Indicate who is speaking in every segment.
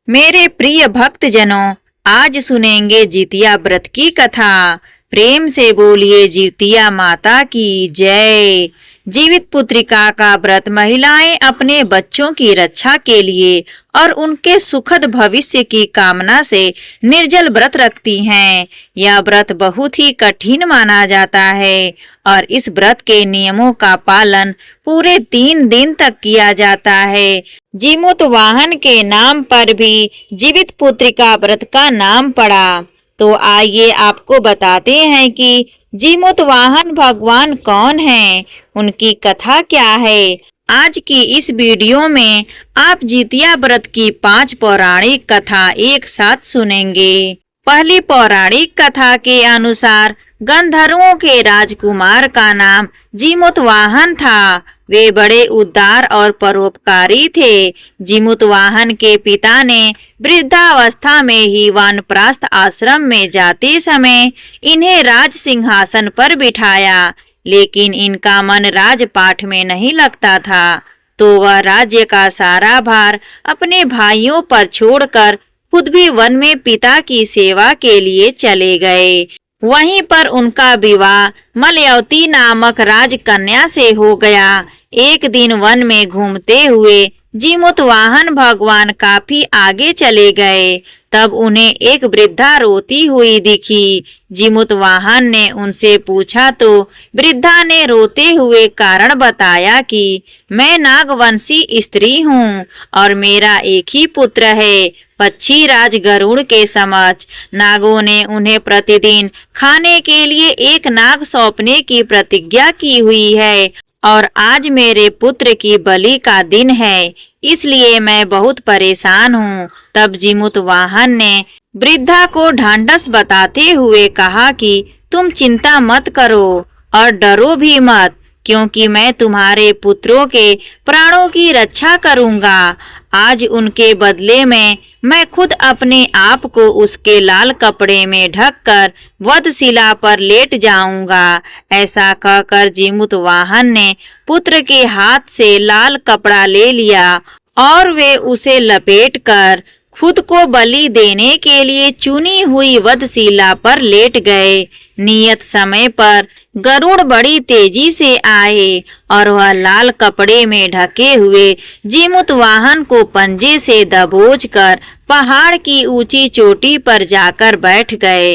Speaker 1: मेरे प्रिय भक्तजनों, आज सुनेंगे जितिया व्रत की कथा। प्रेम से बोलिए जितिया माता की जय। जीवित पुत्रिका का व्रत महिलाएं अपने बच्चों की रक्षा के लिए और उनके सुखद भविष्य की कामना से निर्जल व्रत रखती हैं। यह व्रत बहुत ही कठिन माना जाता है और इस व्रत के नियमों का पालन पूरे 3 दिन तक किया जाता है। जीमूत वाहन के नाम पर भी जीवित पुत्रिका व्रत का नाम पड़ा। तो आइए आपको बताते हैं कि जीमूत वाहन भगवान कौन हैं, उनकी कथा क्या है। आज की इस वीडियो में आप जितिया व्रत की 5 पौराणिक कथा एक साथ सुनेंगे। पहली पौराणिक कथा के अनुसार गंधर्वों के राजकुमार का नाम जीमूत वाहन था। वे बड़े उदार और परोपकारी थे। जीमूत वाहन के पिता ने वृद्धावस्था में ही वानप्रस्थ आश्रम में जाते समय इन्हें राज सिंहासन पर बिठाया, लेकिन इनका मन राजपाठ में नहीं लगता था, तो वह राज्य का सारा भार अपने भाइयों पर छोड़कर खुद भी वन में पिता की सेवा के लिए चले गए। वहीं पर उनका विवाह मलयवती नामक राजकन्या से हो गया। एक दिन वन में घूमते हुए जीमूत वाहन भगवान काफी आगे चले गए। तब उन्हें एक वृद्धा रोती हुई दिखी। जीमूत वाहन ने उनसे पूछा तो वृद्धा ने रोते हुए कारण बताया कि मैं नागवंशी स्त्री हूँ और मेरा एक ही पुत्र है। पक्षी राज गरुड़ के समक्ष नागों ने उन्हें प्रतिदिन खाने के लिए एक नाग सौंपने की प्रतिज्ञा की हुई है और आज मेरे पुत्र की बलि का दिन है, इसलिए मैं बहुत परेशान हूँ। तब जीमूत वाहन ने वृद्धा को ढांढस बताते हुए कहा कि तुम चिंता मत करो और डरो भी मत, क्योंकि मैं तुम्हारे पुत्रों के प्राणों की रक्षा करूंगा। आज उनके बदले में मैं खुद अपने आप को उसके लाल कपड़े में ढककर वधशिला पर लेट जाऊंगा। ऐसा कहकर जीमूत वाहन ने पुत्र के हाथ से लाल कपड़ा ले लिया और वे उसे लपेटकर खुद को बलि देने के लिए चुनी हुई वधशिला पर लेट गए। नियत समय पर गरुड़ बड़ी तेजी से आए और वह लाल कपड़े में ढके हुए जीमूत वाहन को पंजे से दबोचकर पहाड़ की ऊंची चोटी पर जाकर बैठ गए।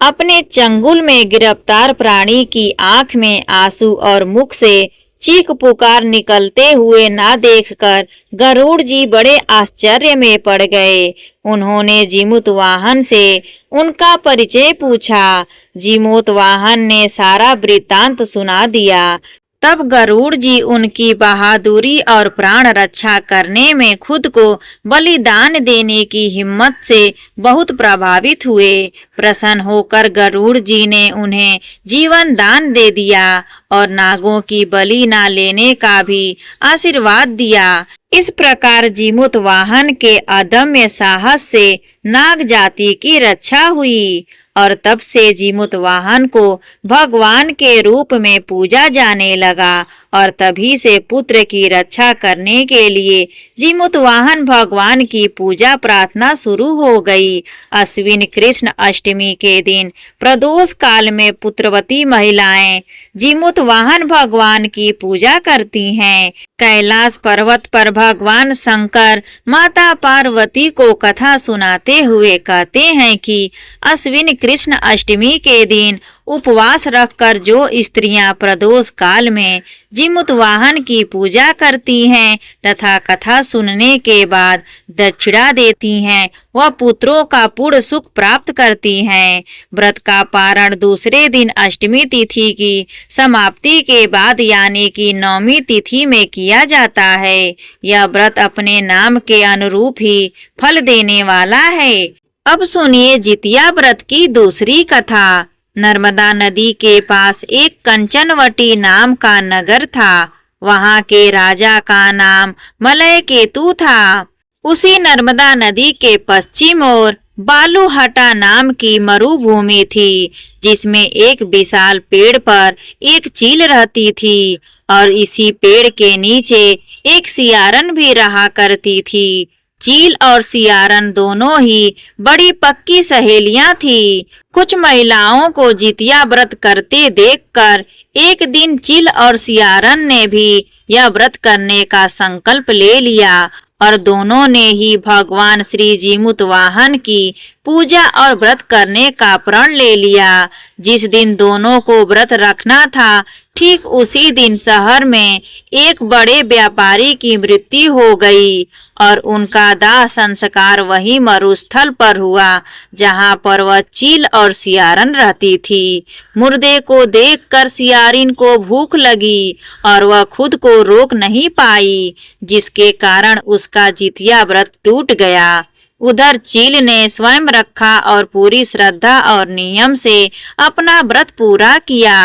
Speaker 1: अपने चंगुल में गिरफ्तार प्राणी की आंख में आंसू और मुख से चीख पुकार निकलते हुए ना देखकर गरुड़ जी बड़े आश्चर्य में पड़ गए। उन्होंने जीमूत वाहन से उनका परिचय पूछा। जीमूत वाहन ने सारा वृत्तांत सुना दिया। तब गरुड़ जी उनकी बहादुरी और प्राण रक्षा करने में खुद को बलिदान देने की हिम्मत से बहुत प्रभावित हुए। प्रसन्न होकर गरुड़ जी ने उन्हें जीवन दान दे दिया और नागों की बलि न लेने का भी आशीर्वाद दिया। इस प्रकार जीमूत वाहन के अदम्य साहस से नाग जाति की रक्षा हुई और तब से जीमूत वाहन को भगवान के रूप में पूजा जाने लगा और तभी से पुत्र की रक्षा करने के लिए जीमूत वाहन भगवान की पूजा प्रार्थना शुरू हो गई। अश्विन कृष्ण अष्टमी के दिन प्रदोष काल में पुत्रवती महिलाएं जीमूत वाहन भगवान की पूजा करती हैं। कैलाश पर्वत पर भगवान शंकर माता पार्वती को कथा सुनाते हुए कहते हैं कि अश्विन कृष्ण अष्टमी के दिन उपवास रखकर जो स्त्रियां प्रदोष काल में जीमूत वाहन की पूजा करती हैं तथा कथा सुनने के बाद दक्षिणा देती हैं, वह पुत्रों का पूर्ण सुख प्राप्त करती हैं। व्रत का पारण दूसरे दिन अष्टमी तिथि की समाप्ति के बाद यानी कि 9वीं तिथि में किया जाता है। यह व्रत अपने नाम के अनुरूप ही फल देने वाला है। अब सुनिए जितिया व्रत की दूसरी कथा। नर्मदा नदी के पास एक कंचनवटी नाम का नगर था। वहां के राजा का नाम मलय केतु था। उसी नर्मदा नदी के पश्चिम ओर बालूहटा नाम की मरुभूमि थी, जिसमें एक विशाल पेड़ पर एक चील रहती थी और इसी पेड़ के नीचे एक सियारन भी रहा करती थी। चील और सियारन दोनों ही बड़ी पक्की सहेलियां थी। कुछ महिलाओं को जितिया व्रत करते देखकर एक दिन चील और सियारन ने भी यह व्रत करने का संकल्प ले लिया और दोनों ने ही भगवान श्री जीमूतवाहन की पूजा और व्रत करने का प्रण ले लिया। जिस दिन दोनों को व्रत रखना था ठीक उसी दिन शहर में एक बड़े व्यापारी की मृत्यु हो गई और उनका दाह संस्कार वही मरुस्थल पर हुआ जहां पर वह चील और सियारन रहती थी। मुर्दे को देखकर सियारिन को भूख लगी और वह खुद को रोक नहीं पाई, जिसके कारण उसका जितिया व्रत टूट गया। उधर चील ने स्वयं रखा और पूरी श्रद्धा और नियम से अपना व्रत पूरा किया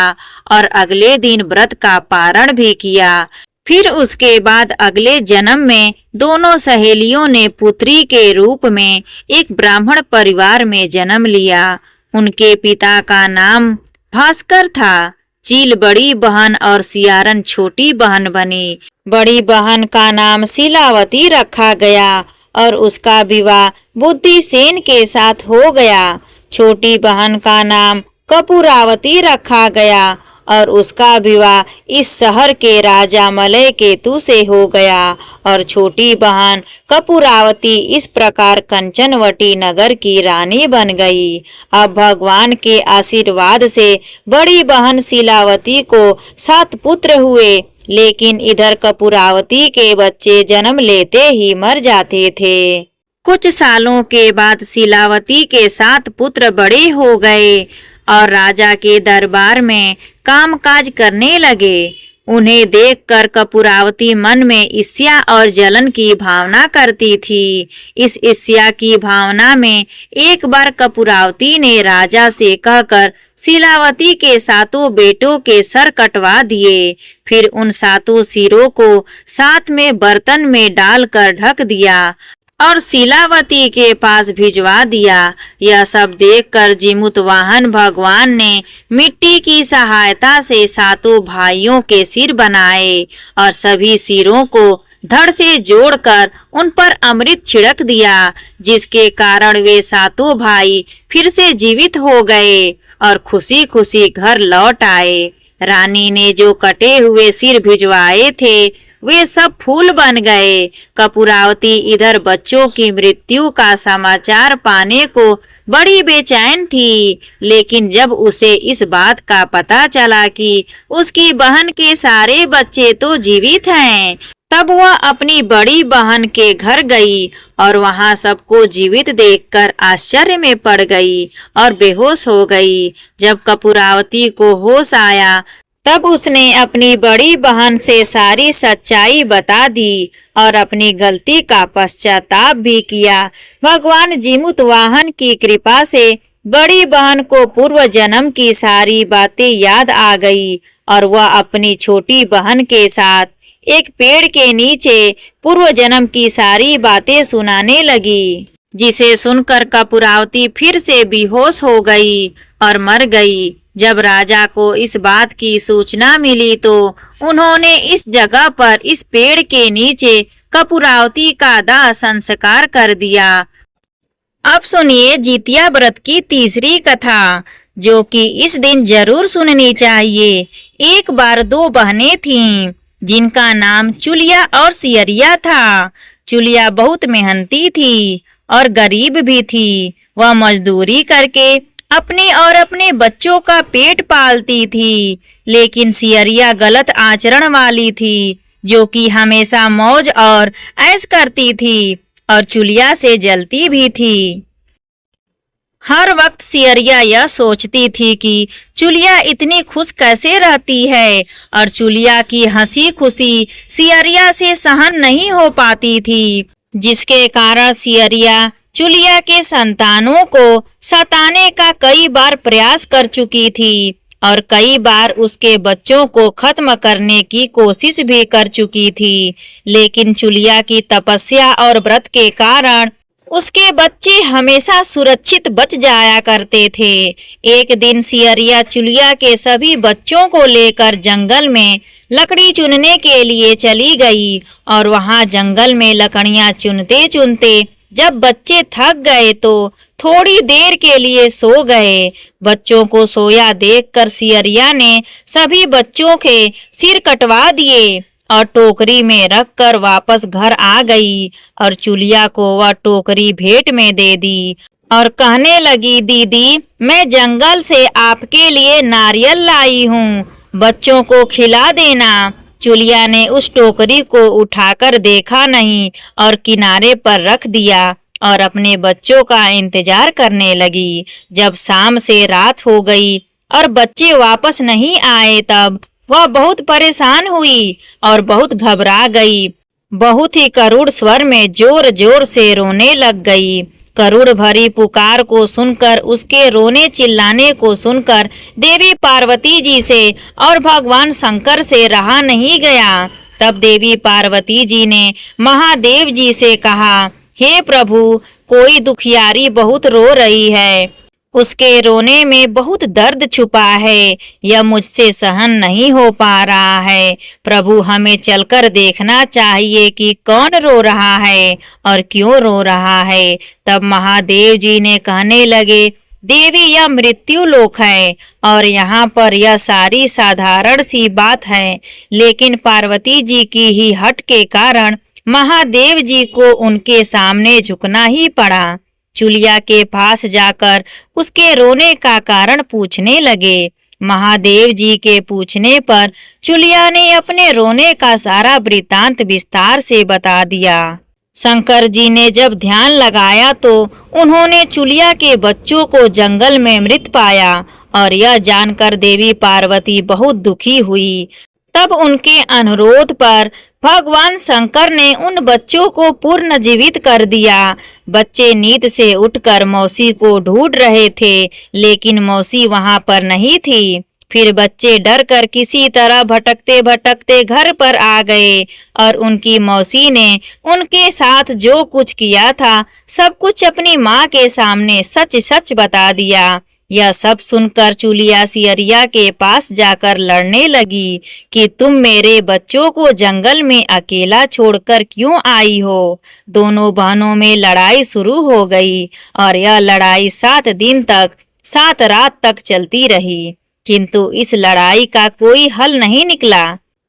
Speaker 1: और अगले दिन व्रत का पारण भी किया। फिर उसके बाद अगले जन्म में दोनों सहेलियों ने पुत्री के रूप में एक ब्राह्मण परिवार में जन्म लिया। उनके पिता का नाम भास्कर था। चील बड़ी बहन और सियारन छोटी बहन बनी। बड़ी बहन का नाम शीलावती रखा गया और उसका विवाह बुद्धिसेन के साथ हो गया। छोटी बहन का नाम कपूरावती रखा गया और उसका विवाह इस शहर के राजा मलय केतु से हो गया और छोटी बहन कपूरावती इस प्रकार कंचनवटी नगर की रानी बन गई। अब भगवान के आशीर्वाद से बड़ी बहन शीलावती को 7 पुत्र हुए, लेकिन इधर कपूरावती के बच्चे जन्म लेते ही मर जाते थे। कुछ सालों के बाद शीलावती के 7 पुत्र बड़े हो गए और राजा के दरबार में कामकाज करने लगे। उन्हें देखकर कपूरावती मन में ईर्ष्या और जलन की भावना करती थी। इस ईर्ष्या की भावना में एक बार कपूरावती ने राजा से कहकर शीलावती के 7 बेटों के सर कटवा दिए। फिर उन 7 सिरों को साथ में बर्तन में डालकर ढक दिया और शीलावती के पास भिजवा दिया। यह सब देखकर जीमूतवाहन भगवान ने मिट्टी की सहायता से 7 भाइयों के सिर बनाए और सभी सिरों को धड़ से जोड़कर उन पर अमृत छिड़क दिया, जिसके कारण वे 7 भाई फिर से जीवित हो गए और खुशी खुशी घर लौट आए। रानी ने जो कटे हुए सिर भिजवाए थे वे सब फूल बन गए। कपूरावती इधर बच्चों की मृत्यु का समाचार पाने को बड़ी बेचैन थी, लेकिन जब उसे इस बात का पता चला कि उसकी बहन के सारे बच्चे तो जीवित हैं, तब वह अपनी बड़ी बहन के घर गई और वहां सबको जीवित देखकर आश्चर्य में पड़ गई और बेहोश हो गई। जब कपूरावती को होश आया तब उसने अपनी बड़ी बहन से सारी सच्चाई बता दी और अपनी गलती का पश्चाताप भी किया। भगवान जीमूतवाहन की कृपा से बड़ी बहन को पूर्व जन्म की सारी बातें याद आ गई और वह अपनी छोटी बहन के साथ एक पेड़ के नीचे पूर्व जन्म की सारी बातें सुनाने लगी, जिसे सुनकर कपूरावती फिर से बेहोश हो गई और मर गई। जब राजा को इस बात की सूचना मिली तो उन्होंने इस जगह पर इस पेड़ के नीचे कपूरावती का दाह संस्कार कर दिया। अब सुनिए जितिया व्रत की तीसरी कथा, जो कि इस दिन जरूर सुननी चाहिए। एक बार 2 बहनें थीं, जिनका नाम चुलिया और सियरिया था। चुलिया बहुत मेहनती थी और गरीब भी थी। वह मजदूरी करके अपने और अपने बच्चों का पेट पालती थी, लेकिन सियरिया गलत आचरण वाली थी, जो कि हमेशा मौज और ऐश करती थी और चुलिया से जलती भी थी। हर वक्त सियरिया यह सोचती थी कि चुलिया इतनी खुश कैसे रहती है और चुलिया की हंसी खुशी सियरिया से सहन नहीं हो पाती थी, जिसके कारण सियरिया चुलिया के संतानों को सताने का कई बार प्रयास कर चुकी थी और कई बार उसके बच्चों को खत्म करने की कोशिश भी कर चुकी थी। लेकिन चुलिया की तपस्या और व्रत के कारण उसके बच्चे हमेशा सुरक्षित बच जाया करते थे। एक दिन सियरिया चुलिया के सभी बच्चों को लेकर जंगल में लकड़ी चुनने के लिए चली गई और वहां जंगल में लकड़ियां चुनते चुनते जब बच्चे थक गए तो थोड़ी देर के लिए सो गए। बच्चों को सोया देखकर सियरिया ने सभी बच्चों के सिर कटवा दिए और टोकरी में रखकर वापस घर आ गई और चुलिया को वह टोकरी भेंट में दे दी और कहने लगी, दीदी मैं जंगल से आपके लिए नारियल लाई हूँ, बच्चों को खिला देना। चुलिया ने उस टोकरी को उठाकर देखा नहीं और किनारे पर रख दिया और अपने बच्चों का इंतजार करने लगी। जब शाम से रात हो गई और बच्चे वापस नहीं आए तब वह बहुत परेशान हुई और बहुत घबरा गई। बहुत ही करुण स्वर में जोर जोर से रोने लग गई। करुण भरी पुकार को सुनकर, उसके रोने चिल्लाने को सुनकर देवी पार्वती जी से और भगवान शंकर से रहा नहीं गया। तब देवी पार्वती जी ने महादेव जी से कहा, हे प्रभु, कोई दुखियारी बहुत रो रही है, उसके रोने में बहुत दर्द छुपा है, यह मुझसे सहन नहीं हो पा रहा है। प्रभु, हमें चलकर देखना चाहिए कि कौन रो रहा है और क्यों रो रहा है। तब महादेव जी ने कहने लगे, देवी यह मृत्यु लोक है और यहाँ पर यह सारी साधारण सी बात है, लेकिन पार्वती जी की ही हट के कारण महादेव जी को उनके सामने झुकना ही पड़ा। चुलिया के पास जाकर उसके रोने का कारण पूछने लगे। महादेव जी के पूछने पर चुलिया ने अपने रोने का सारा वृतांत विस्तार से बता दिया। शंकर जी ने जब ध्यान लगाया तो उन्होंने चुलिया के बच्चों को जंगल में मृत पाया और यह जानकर देवी पार्वती बहुत दुखी हुई। तब उनके अनुरोध पर भगवान शंकर ने उन बच्चों को पूर्ण जीवित कर दिया। बच्चे नींद से उठकर मौसी को ढूंढ रहे थे, लेकिन मौसी वहां पर नहीं थी। फिर बच्चे डर कर किसी तरह भटकते भटकते घर पर आ गए और उनकी मौसी ने उनके साथ जो कुछ किया था सब कुछ अपनी माँ के सामने सच सच बता दिया। यह सब सुनकर चुलिया सियरिया के पास जाकर लड़ने लगी कि तुम मेरे बच्चों को जंगल में अकेला छोड़कर क्यों आई हो। दोनों बहनों में लड़ाई शुरू हो गई और यह लड़ाई 7 दिन तक 7 रात तक चलती रही, किंतु इस लड़ाई का कोई हल नहीं निकला।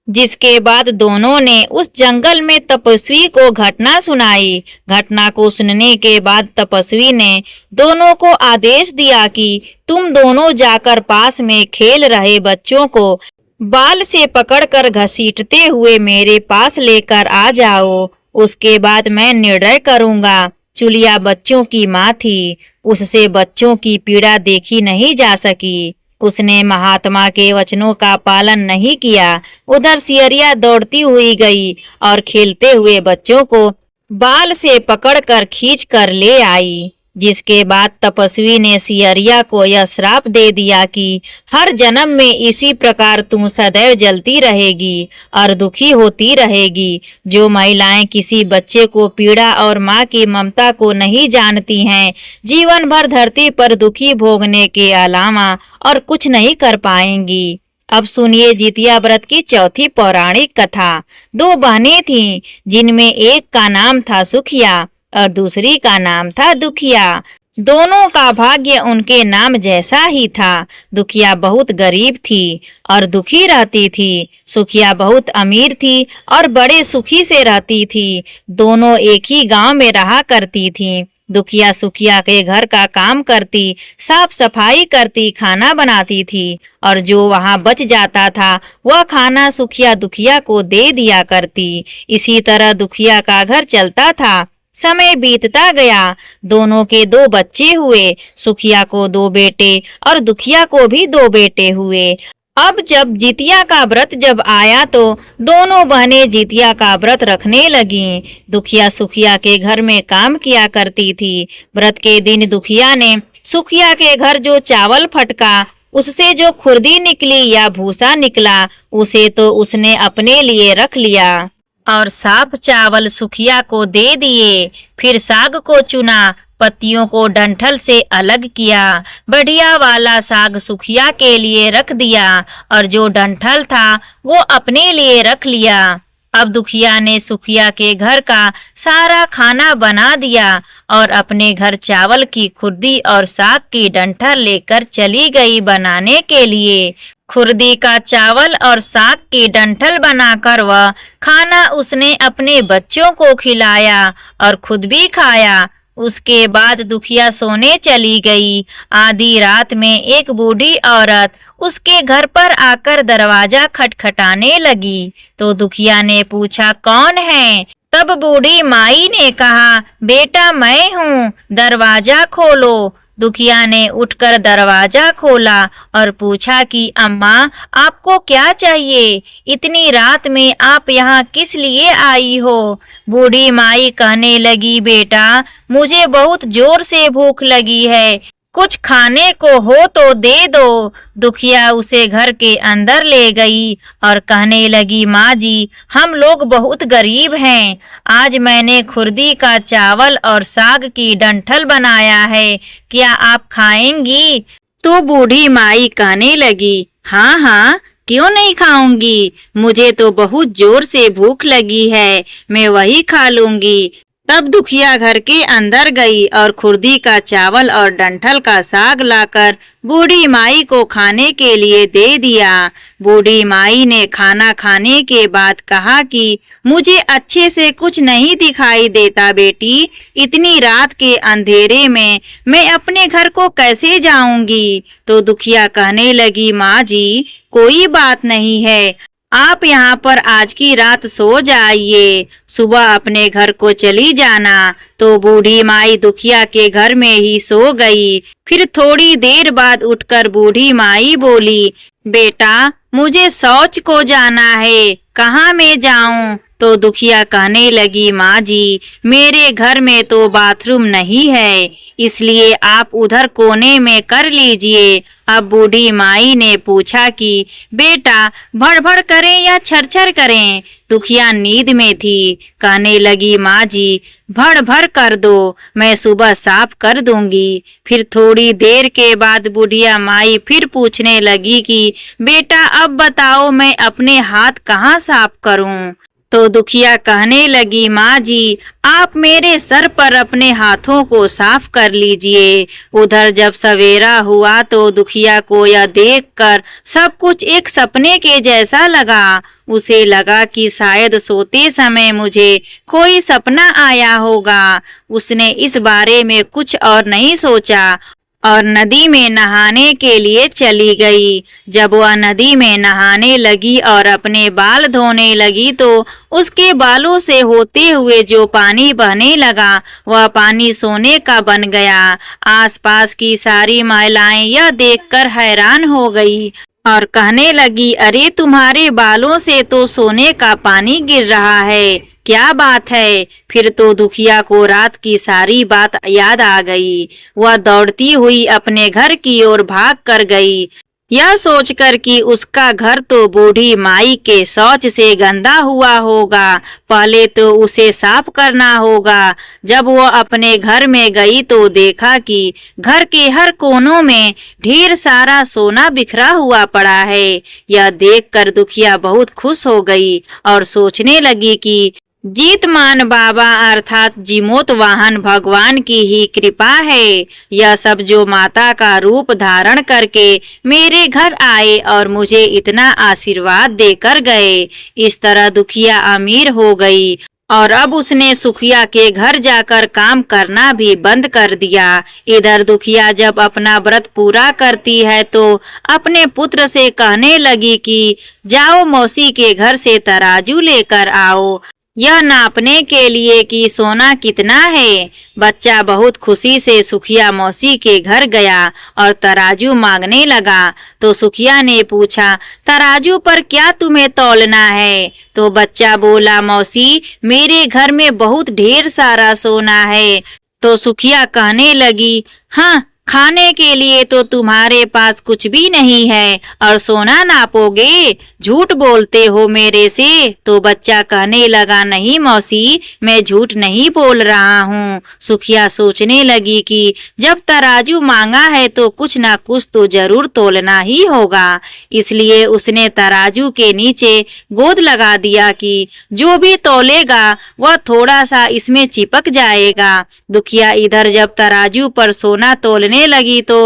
Speaker 1: जिसके बाद दोनों ने उस जंगल में तपस्वी को घटना सुनाई। घटना को सुनने के बाद तपस्वी ने दोनों को आदेश दिया कि तुम दोनों जाकर पास में खेल रहे बच्चों को बाल से पकड़कर घसीटते हुए मेरे पास लेकर आ जाओ, उसके बाद मैं निर्णय करूंगा। चुलिया बच्चों की माँ थी, उससे बच्चों की पीड़ा देखी नहीं जा सकी। उसने महात्मा के वचनों का पालन नहीं किया। उधर सियरिया दौड़ती हुई गई और खेलते हुए बच्चों को बाल से पकड़कर खींच कर ले आई। जिसके बाद तपस्वी ने सियरिया को यह श्राप दे दिया कि हर जन्म में इसी प्रकार तू सदैव जलती रहेगी और दुखी होती रहेगी। जो महिलाएं किसी बच्चे को पीड़ा और माँ की ममता को नहीं जानती हैं, जीवन भर धरती पर दुखी भोगने के अलावा और कुछ नहीं कर पाएंगी। अब सुनिए जितिया व्रत की चौथी पौराणिक कथा। 2 बहनें थीं, जिनमें एक का नाम था सुखिया और दूसरी का नाम था दुखिया। दोनों का भाग्य उनके नाम जैसा ही था। दुखिया बहुत गरीब थी और दुखी रहती थी। सुखिया बहुत अमीर थी और बड़े सुखी से रहती थी। दोनों एक ही गांव में रहा करती थीं। दुखिया सुखिया के घर का काम करती, साफ सफाई करती, खाना बनाती थी और जो वहां बच जाता था वह खाना सुखिया दुखिया को दे दिया करती। इसी तरह दुखिया का घर चलता था। समय बीतता गया। दोनों के 2 बच्चे हुए। सुखिया को 2 बेटे और दुखिया को भी 2 बेटे हुए। अब जब जितिया का व्रत जब आया तो दोनों बहनें जितिया का व्रत रखने लगीं। दुखिया सुखिया के घर में काम किया करती थी। व्रत के दिन दुखिया ने सुखिया के घर जो चावल फटका, उससे जो खुर्दी निकली या भूसा निकला, उसे तो उसने अपने लिए रख लिया। और साफ चावल सुखिया को दे दिए। फिर साग को चुना, पत्तियों को डंठल से अलग किया। बढ़िया वाला साग सुखिया के लिए रख दिया और जो डंठल था वो अपने लिए रख लिया। अब दुखिया ने सुखिया के घर का सारा खाना बना दिया और अपने घर चावल की खुर्दी और साग की डंठल लेकर चली गई बनाने के लिए। खुर्दी का चावल और साग की डंठल बनाकर वह खाना उसने अपने बच्चों को खिलाया और खुद भी खाया। उसके बाद दुखिया सोने चली गई। आधी रात में एक बूढ़ी औरत उसके घर पर आकर दरवाजा खटखटाने लगी। तो दुखिया ने पूछा, कौन है? तब बूढ़ी माई ने कहा, बेटा मैं हूँ, दरवाजा खोलो। दुखिया ने उठकर दरवाजा खोला और पूछा कि अम्मा, आपको क्या चाहिए? इतनी रात में आप यहाँ किस लिए आई हो? बूढ़ी माई कहने लगी, बेटा मुझे बहुत जोर से भूख लगी है, कुछ खाने को हो तो दे दो। दुखिया उसे घर के अंदर ले गई और कहने लगी, माँ जी हम लोग बहुत गरीब हैं, आज मैंने खुर्दी का चावल और साग की डंठल बनाया है, क्या आप खाएंगी? तो बूढ़ी माई कहने लगी, हाँ हाँ क्यों नहीं खाऊंगी, मुझे तो बहुत जोर से भूख लगी है, मैं वही खा लूंगी। तब दुखिया घर के अंदर गई और खुर्दी का चावल और डंठल का साग लाकर बूढ़ी माई को खाने के लिए दे दिया। बूढ़ी माई ने खाना खाने के बाद कहा कि मुझे अच्छे से कुछ नहीं दिखाई देता बेटी, इतनी रात के अंधेरे में मैं अपने घर को कैसे जाऊंगी? तो दुखिया कहने लगी, माँ जी कोई बात नहीं है, आप यहाँ पर आज की रात सो जाइए, सुबह अपने घर को चली जाना। तो बूढ़ी माई दुखिया के घर में ही सो गई। फिर थोड़ी देर बाद उठकर बूढ़ी माई बोली, बेटा मुझे शौच को जाना है, कहाँ मैं जाऊं? तो दुखिया कहने लगी, माँ जी मेरे घर में तो बाथरूम नहीं है, इसलिए आप उधर कोने में कर लीजिए। अब बूढ़ी माई ने पूछा कि बेटा भड़भड़ करें या छरछर करें? दुखिया नींद में थी, कहने लगी, माँ जी भड़ कर दो, मैं सुबह साफ कर दूंगी। फिर थोड़ी देर के बाद बुढ़िया माई फिर पूछने लगी कि बेटा अब बताओ मैं अपने हाथ कहाँ साफ करूं? तो दुखिया कहने लगी, माँ जी आप मेरे सर पर अपने हाथों को साफ कर लीजिए। उधर जब सवेरा हुआ तो दुखिया को यह देखकर सब कुछ एक सपने के जैसा लगा। उसे लगा कि शायद सोते समय मुझे कोई सपना आया होगा। उसने इस बारे में कुछ और नहीं सोचा और नदी में नहाने के लिए चली गई। जब वह नदी में नहाने लगी और अपने बाल धोने लगी तो उसके बालों से होते हुए जो पानी बहने लगा वह पानी सोने का बन गया। आसपास की सारी महिलाएं यह देखकर हैरान हो गई और कहने लगी, अरे तुम्हारे बालों से तो सोने का पानी गिर रहा है, क्या बात है? फिर तो दुखिया को रात की सारी बात याद आ गई। वह दौड़ती हुई अपने घर की ओर भाग कर गई, यह सोचकर कि उसका घर तो बूढ़ी माई के शौच से गंदा हुआ होगा, पहले तो उसे साफ करना होगा। जब वो अपने घर में गई तो देखा कि घर के हर कोनों में ढेर सारा सोना बिखरा हुआ पड़ा है। यह देखकर दुखिया बहुत खुश हो गई और सोचने लगी कि जीतमान बाबा अर्थात जीमोत वाहन भगवान की ही कृपा है। यह सब जो माता का रूप धारण करके मेरे घर आए और मुझे इतना आशीर्वाद देकर गए। इस तरह दुखिया अमीर हो गई और अब उसने सुखिया के घर जाकर काम करना भी बंद कर दिया। इधर दुखिया जब अपना व्रत पूरा करती है तो अपने पुत्र से कहने लगी कि जाओ मौसी के घर से तराजू लेकर आओ, यह नापने के लिए कि सोना कितना है। बच्चा बहुत खुशी से सुखिया मौसी के घर गया और तराजू मांगने लगा। तो सुखिया ने पूछा, तराजू पर क्या तुम्हें तौलना है? तो बच्चा बोला, मौसी मेरे घर में बहुत ढेर सारा सोना है। तो सुखिया कहने लगी, हाँ खाने के लिए तो तुम्हारे पास कुछ भी नहीं है और सोना नापोगे, झूठ बोलते हो मेरे से। तो बच्चा कहने लगा, नहीं मौसी, मैं झूठ नहीं बोल रहा हूँ। सुखिया सोचने लगी कि जब तराजू मांगा है तो कुछ ना कुछ तो जरूर तोलना ही होगा, इसलिए उसने तराजू के नीचे गोद लगा दिया कि जो भी तोलेगा वह थोड़ा सा इसमें चिपक जाएगा। दुखिया इधर जब तराजू पर सोना तोलने लगी तो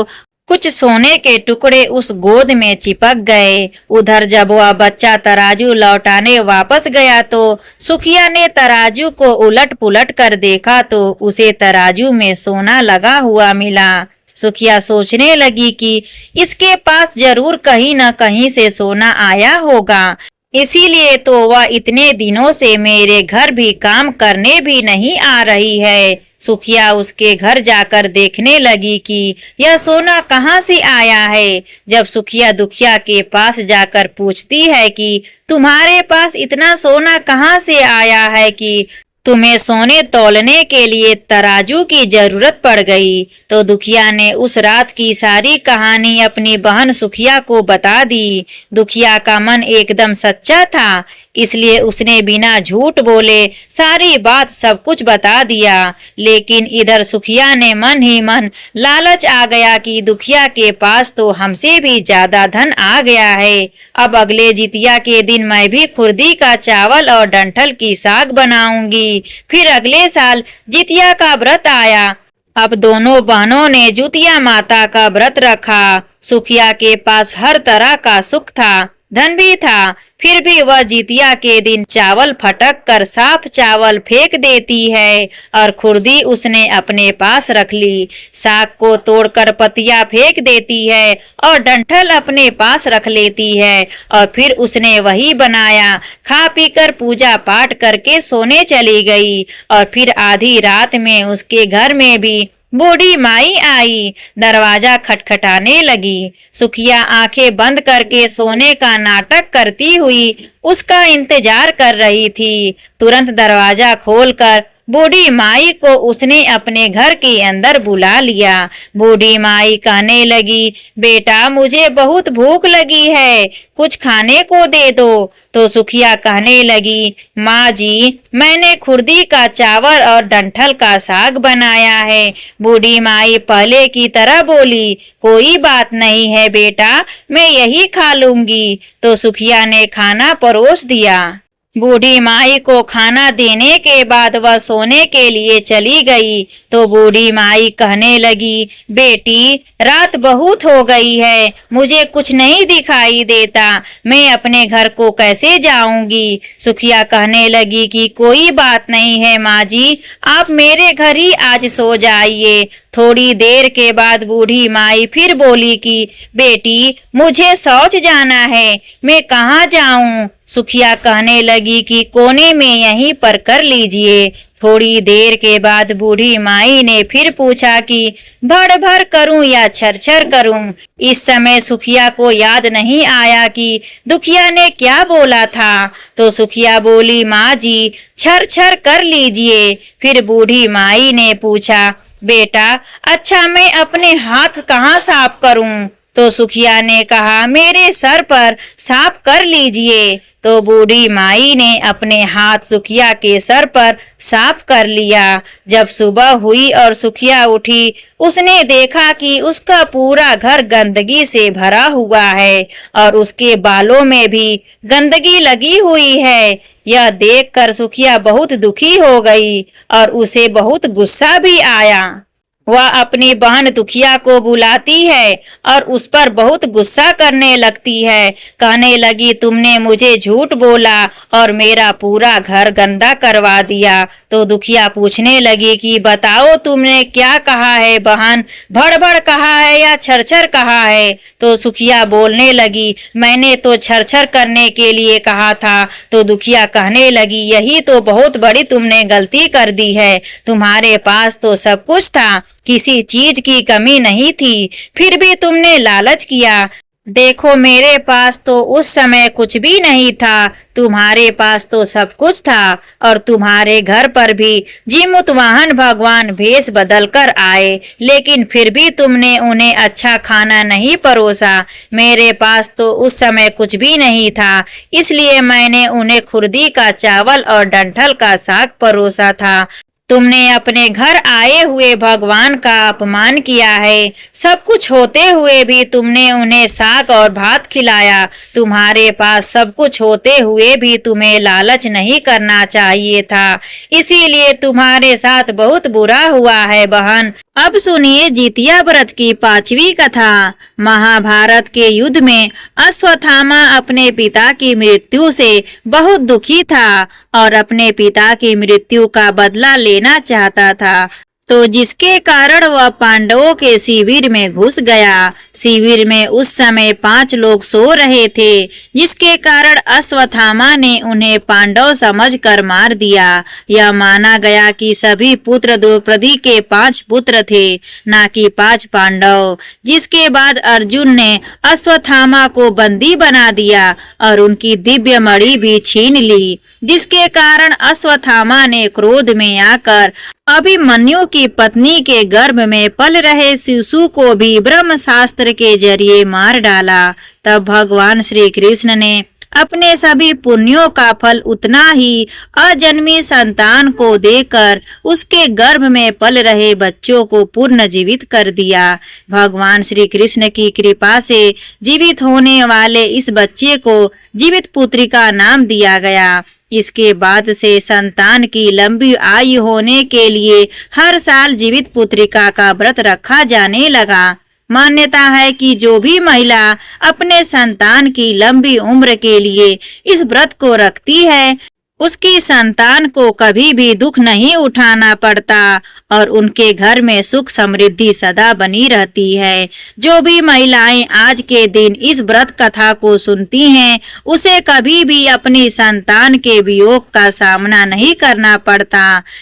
Speaker 1: कुछ सोने के टुकड़े उस गोद में चिपक गए। उधर जब वह बच्चा तराजू लौटाने वापस गया तो सुखिया ने तराजू को उलट पुलट कर देखा तो उसे तराजू में सोना लगा हुआ मिला। सुखिया सोचने लगी कि इसके पास जरूर कहीं न कहीं से सोना आया होगा, इसीलिए तो वह इतने दिनों से मेरे घर भी काम करने भी नहीं आ रही है। सुखिया उसके घर जाकर देखने लगी कि यह सोना कहाँ से आया है। जब सुखिया दुखिया के पास जाकर पूछती है कि तुम्हारे पास इतना सोना कहाँ से आया है कि तुम्हें सोने तौलने के लिए तराजू की जरूरत पड़ गई, तो दुखिया ने उस रात की सारी कहानी अपनी बहन सुखिया को बता दी। दुखिया का मन एकदम सच्चा था, इसलिए उसने बिना झूठ बोले सारी बात सब कुछ बता दिया। लेकिन इधर सुखिया ने मन ही मन लालच आ गया कि दुखिया के पास तो हमसे भी ज्यादा धन आ गया है। अब अगले जितिया के दिन मैं भी खुर्दी का चावल और डंठल की साग बनाऊंगी। फिर अगले साल जितिया का व्रत आया। अब दोनों बहनों ने जितिया माता का व्रत रखा। सुखिया के पास हर तरह का सुख था, धन भी था, फिर भी वह जितिया के दिन चावल फटक कर साफ चावल फेंक देती है और खुर्दी उसने अपने पास रख ली। साग को तोड़कर पतिया फेंक देती है और डंठल अपने पास रख लेती है और फिर उसने वही बनाया, खा पीकर पूजा पाठ करके सोने चली गई। और फिर आधी रात में उसके घर में भी बूढ़ी माई आई, दरवाजा खटखटाने लगी। सुखिया आंखें बंद करके सोने का नाटक करती हुई उसका इंतजार कर रही थी। तुरंत दरवाजा खोलकर बूढ़ी माई को उसने अपने घर के अंदर बुला लिया। बूढ़ी माई कहने लगी, बेटा मुझे बहुत भूख लगी है, कुछ खाने को दे दो। तो सुखिया कहने लगी, माँ जी मैंने खुर्दी का चावल और डंठल का साग बनाया है। बूढ़ी माई पहले की तरह बोली, कोई बात नहीं है बेटा, मैं यही खा लूंगी। तो सुखिया ने खाना परोस दिया। बूढ़ी माई को खाना देने के बाद वह सोने के लिए चली गई। तो बूढ़ी माई कहने लगी, बेटी रात बहुत हो गई है, मुझे कुछ नहीं दिखाई देता, मैं अपने घर को कैसे जाऊंगी। सुखिया कहने लगी कि कोई बात नहीं है माँ जी, आप मेरे घर ही आज सो जाइए। थोड़ी देर के बाद बूढ़ी माई फिर बोली कि बेटी मुझे शौच जाना है, मैं कहाँ जाऊं। सुखिया कहने लगी कि कोने में यहीं पर कर लीजिए। थोड़ी देर के बाद बूढ़ी माई ने फिर पूछा कि भर भर करूं या छरछर करूं। इस समय सुखिया को याद नहीं आया कि दुखिया ने क्या बोला था। तो सुखिया बोली, माँ जी छर कर लीजिए। फिर बूढ़ी माई ने पूछा, बेटा अच्छा मैं अपने हाथ कहाँ साफ करूं। तो सुखिया ने कहा, मेरे सर पर साफ कर लीजिए। तो बूढ़ी माई ने अपने हाथ सुखिया के सर पर साफ कर लिया। जब सुबह हुई और सुखिया उठी, उसने देखा कि उसका पूरा घर गंदगी से भरा हुआ है और उसके बालों में भी गंदगी लगी हुई है। यह देखकर सुखिया बहुत दुखी हो गई और उसे बहुत गुस्सा भी आया। वह अपनी बहन दुखिया को बुलाती है और उस पर बहुत गुस्सा करने लगती है। कहने लगी, तुमने मुझे झूठ बोला और मेरा पूरा घर गंदा करवा दिया। तो दुखिया पूछने लगी कि बताओ तुमने क्या कहा है बहन, भड़ कहा है या छरछर कहा है। तो सुखिया बोलने लगी, मैंने तो छरछर करने के लिए कहा था। तो दुखिया कहने लगी, यही तो बहुत बड़ी तुमने गलती कर दी है, तुम्हारे पास तो सब कुछ था, किसी चीज की कमी नहीं थी, फिर भी तुमने लालच किया। देखो मेरे पास तो उस समय कुछ भी नहीं था, तुम्हारे पास तो सब कुछ था। और तुम्हारे घर पर भी जीमूतवाहन भगवान भेष बदल कर आए, लेकिन फिर भी तुमने उन्हें अच्छा खाना नहीं परोसा। मेरे पास तो उस समय कुछ भी नहीं था, इसलिए मैंने उन्हें खुर्दी का चावल और डंठल का साग परोसा था। तुमने अपने घर आए हुए भगवान का अपमान किया है। सब कुछ होते हुए भी तुमने उन्हें साग और भात खिलाया। तुम्हारे पास सब कुछ होते हुए भी तुम्हें लालच नहीं करना चाहिए था, इसीलिए तुम्हारे साथ बहुत बुरा हुआ है बहन। अब सुनिए जितिया व्रत की 5वीं कथा। महाभारत के युद्ध में अश्वत्थामा अपने पिता की मृत्यु से बहुत दुखी था और अपने पिता की मृत्यु का बदला लेना चाहता था, तो जिसके कारण वह पांडवों के शिविर में घुस गया। शिविर में उस समय 5 लोग सो रहे थे, जिसके कारण अश्वत्थामा ने उन्हें पांडव समझकर मार दिया। यह माना गया कि सभी पुत्र द्रौपदी के 5 पुत्र थे, ना कि 5 पांडव। जिसके बाद अर्जुन ने अश्वत्थामा को बंदी बना दिया और उनकी दिव्य मणि भी छीन ली, जिसके कारण अश्वत्थामा ने क्रोध में आकर अभिमन्यु की पत्नी के गर्भ में पल रहे शिशु को भी ब्रह्म शास्त्र के जरिए मार डाला। तब भगवान श्री कृष्ण ने अपने सभी पुण्यों का फल उतना ही अजन्मी संतान को देकर उसके गर्भ में पल रहे बच्चों को पूर्ण जीवित कर दिया। भगवान श्री कृष्ण की कृपा से जीवित होने वाले इस बच्चे को जीवित पुत्री का नाम दिया गया। इसके बाद से संतान की लंबी आयु होने के लिए हर साल जीवित पुत्रिका का व्रत रखा जाने लगा। मान्यता है कि जो भी महिला अपने संतान की लंबी उम्र के लिए इस व्रत को रखती है, उसकी संतान को कभी भी दुख नहीं उठाना पड़ता और उनके घर में सुख समृद्धि सदा बनी रहती है। जो भी महिलाएं आज के दिन इस व्रत कथा को सुनती हैं, उसे कभी भी अपनी संतान के वियोग का सामना नहीं करना पड़ता।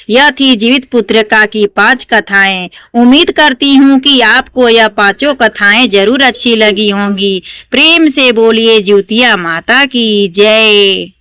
Speaker 1: यह थी जीवित पुत्रिका की 5 कथाएं। उम्मीद करती हूँ कि आपको यह 5 कथाएं जरूर अच्छी लगी होंगी। प्रेम से बोलिए जितिया माता की जय।